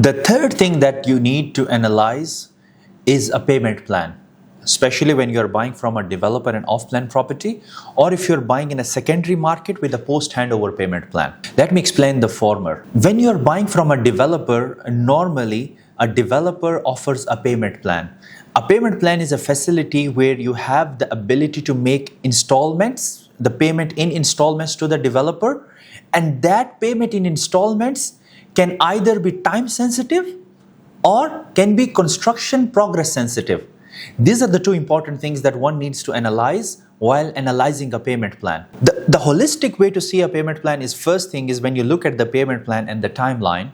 The third thing that you need to analyze is a payment plan, especially when you're buying from a developer and off-plan property, or if you're buying in a secondary market with a post-handover payment plan. Let me explain the former. When you're buying from a developer, normally a developer offers a payment plan. A payment plan is a facility where you have the ability to make installments, the payment in installments to the developer, and that payment in installments can either be time sensitive or can be construction progress sensitive. These are the two important things that one needs to analyze while analyzing a payment plan. The holistic way to see a payment plan is, first thing is when you look at the payment plan and the timeline,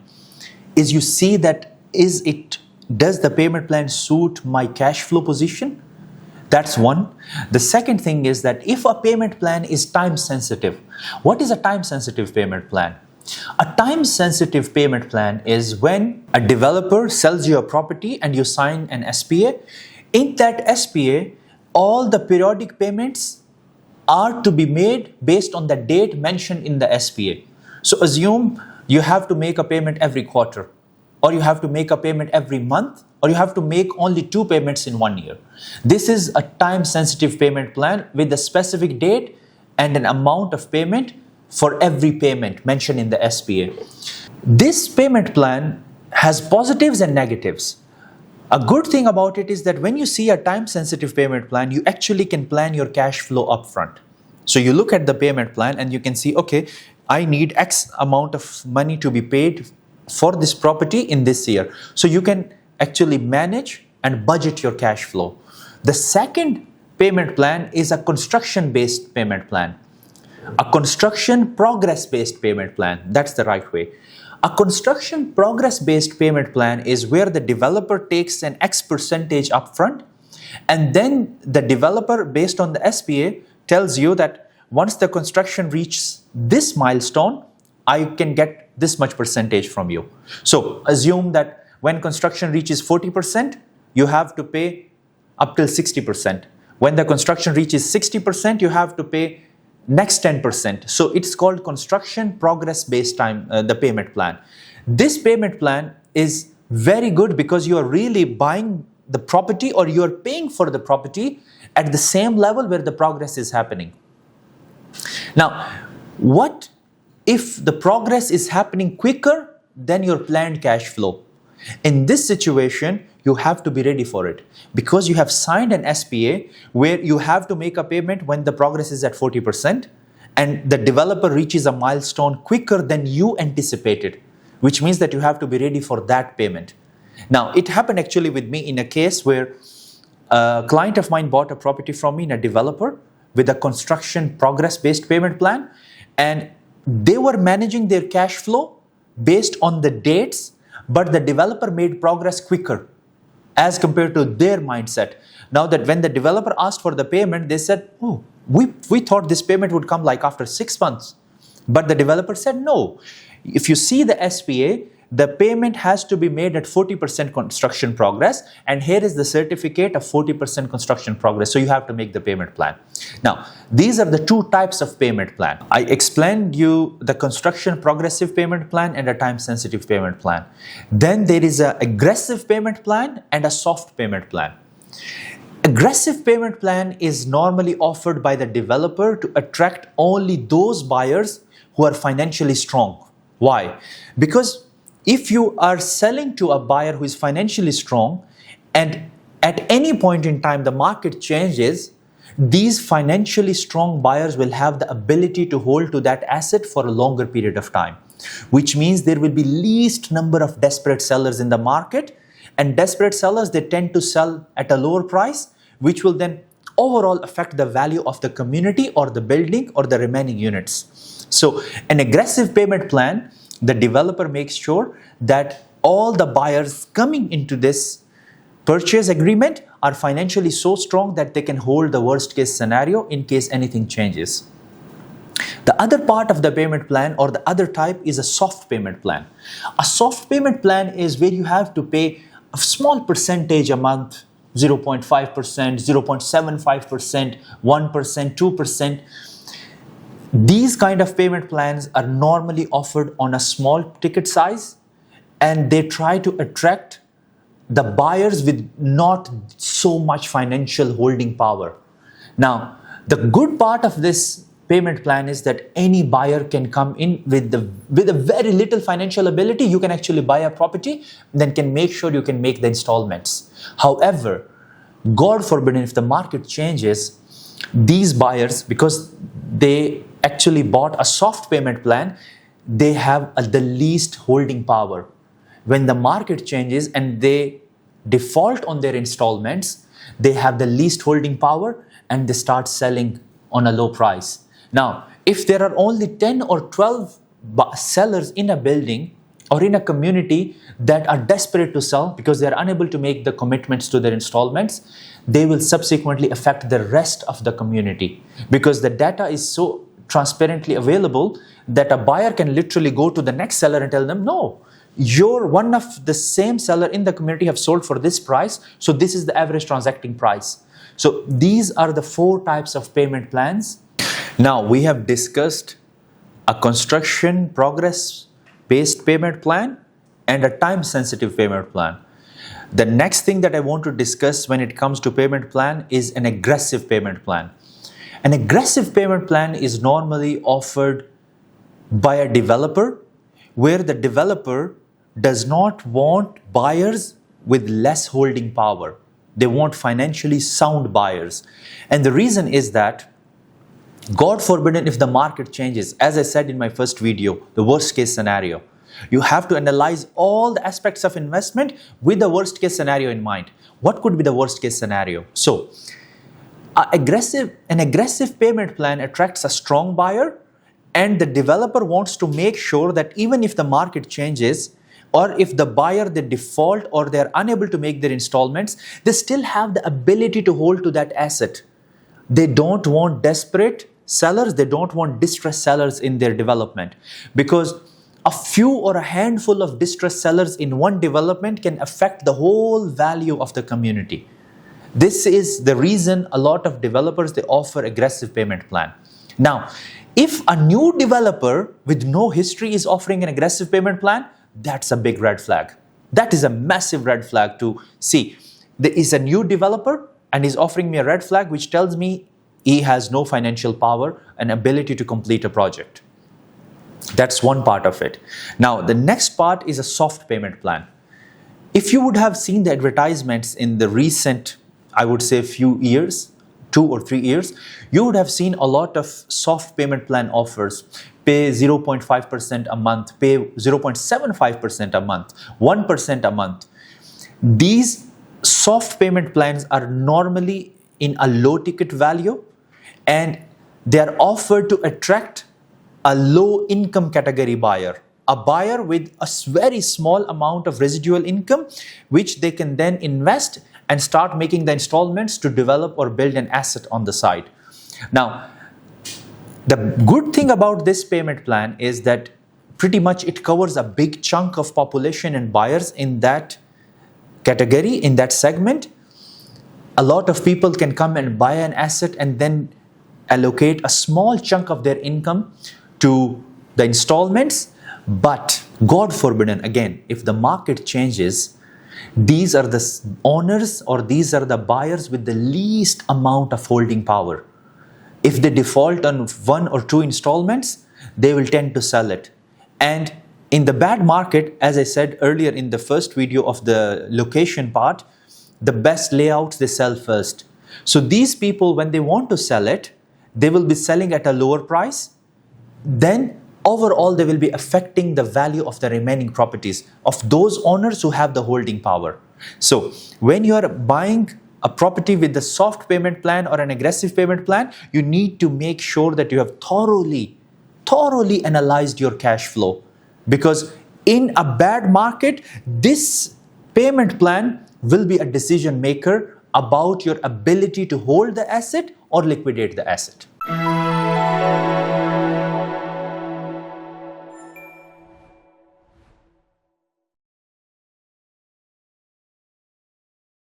is you see that does the payment plan suit my cash flow position? That's one. The second thing is that if a payment plan is time sensitive, what is a time sensitive payment plan? A time sensitive payment plan is when a developer sells you a property and you sign an SPA. In that SPA, all the periodic payments are to be made based on the date mentioned in the SPA. So assume you have to make a payment every quarter, or you have to make a payment every month, or you have to make only 2 payments in 1 year. This is a time sensitive payment plan with a specific date and an amount of payment for every payment mentioned in the SPA. This payment plan has positives and negatives. A good thing about it is that when you see a time-sensitive payment plan, you actually can plan your cash flow upfront. So you look at the payment plan and you can see, okay, I need X amount of money to be paid for this property in this year. So you can actually manage and budget your cash flow. The second payment plan is a construction-based payment plan. A construction progress-based payment plan. That's the right way. A construction progress-based payment plan is where the developer takes an X percentage upfront, and then the developer, based on the SPA, tells you that once the construction reaches this milestone, I can get this much percentage from you. So assume that when construction reaches 40%, you have to pay up till 60%. When the construction reaches 60%, you have to pay next 10%. So it's called construction progress based the payment plan. This payment plan is very good because you are really buying the property, or you are paying for the property at the same level where the progress is happening. Now, what if the progress is happening quicker than your planned cash flow? In this situation, you have to be ready for it, because you have signed an SPA where you have to make a payment when the progress is at 40% and the developer reaches a milestone quicker than you anticipated, which means that you have to be ready for that payment. Now, it happened actually with me in a case where a client of mine bought a property from me in a developer with a construction progress-based payment plan, and they were managing their cash flow based on the dates, but the developer made progress quicker as compared to their mindset. Now that when the developer asked for the payment, they said, oh, we thought this payment would come like after 6 months. But the developer said, no. If you see the SPA, the payment has to be made at 40% construction progress, and here is the certificate of 40% construction progress. So you have to make the payment plan. Now, these are the two types of payment plan. I explained you the construction progressive payment plan and a time-sensitive payment plan. Then there is an aggressive payment plan and a soft payment plan. Aggressive payment plan is normally offered by the developer to attract only those buyers who are financially strong. Why? Because if you are selling to a buyer who is financially strong, and at any point in time the market changes, these financially strong buyers will have the ability to hold to that asset for a longer period of time, which means there will be least number of desperate sellers in the market, and desperate sellers, they tend to sell at a lower price, which will then overall affect the value of the community or the building or the remaining units. So an aggressive payment plan, the developer makes sure that all the buyers coming into this purchase agreement are financially so strong that they can hold the worst case scenario in case anything changes. The other part of the payment plan, or the other type, is a soft payment plan. A soft payment plan is where you have to pay a small percentage a month, 0.5%, 0.75%, 1%, 2%. These kind of payment plans are normally offered on a small ticket size, and they try to attract the buyers with not so much financial holding power. Now, the good part of this payment plan is that any buyer can come in with a very little financial ability. You can actually buy a property, then can make sure you can make the installments. However, God forbid, if the market changes, these buyers, because they actually bought a soft payment plan, they have the least holding power. When the market changes and they default on their installments, they have the least holding power and they start selling on a low price. Now, if there are only 10 or 12 sellers in a building or in a community that are desperate to sell because they are unable to make the commitments to their installments, they will subsequently affect the rest of the community, because the data is so transparently available that a buyer can literally go to the next seller and tell them, no, you're one of the same seller in the community have sold for this price, so this is the average transacting price. So these are the 4 types of payment plans. Now, we have discussed a construction progress based payment plan and a time sensitive payment plan. The next thing that I want to discuss when it comes to payment plan is an aggressive payment plan. An aggressive payment plan is normally offered by a developer, where the developer does not want buyers with less holding power. They want financially sound buyers. And the reason is that, God forbid, if the market changes, as I said in my first video, the worst case scenario, you have to analyze all the aspects of investment with the worst case scenario in mind. What could be the worst case scenario? So, an aggressive payment plan attracts a strong buyer, and the developer wants to make sure that even if the market changes, or if the buyer, they default or they're unable to make their installments, they still have the ability to hold to that asset. They don't want desperate sellers, they don't want distressed sellers in their development, because a few or a handful of distressed sellers in one development can affect the whole value of the community. This is the reason a lot of developers, they offer aggressive payment plan. Now, if a new developer with no history is offering an aggressive payment plan, that's a big red flag. That is a massive red flag to see. There is a new developer and he's offering me a red flag which tells me he has no financial power and ability to complete a project. That's one part of it. Now, the next part is a soft payment plan. If you would have seen the advertisements in the recent, I would say, few years, 2 or 3 years, you would have seen a lot of soft payment plan offers. Pay 0.5% a month, pay 0.75% a month, 1% a month. These soft payment plans are normally in a low ticket value, and they are offered to attract a low income category buyer, a buyer with a very small amount of residual income, which they can then invest and start making the installments to develop or build an asset on the side. Now, the good thing about this payment plan is that pretty much it covers a big chunk of population and buyers in that category, in that segment. A lot of people can come and buy an asset and then allocate a small chunk of their income to the installments. But God forbid, again, if the market changes, these are the owners or these are the buyers with the least amount of holding power. If they default on 1 or 2 installments, they will tend to sell it. And in the bad market, as I said earlier in the first video of the location part, the best layouts, they sell first. So these people, when they want to sell it, they will be selling at a lower price. Then overall, they will be affecting the value of the remaining properties of those owners who have the holding power. So when you are buying a property with the soft payment plan or an aggressive payment plan, you need to make sure that you have thoroughly analyzed your cash flow. Because in a bad market, this payment plan will be a decision maker about your ability to hold the asset or liquidate the asset.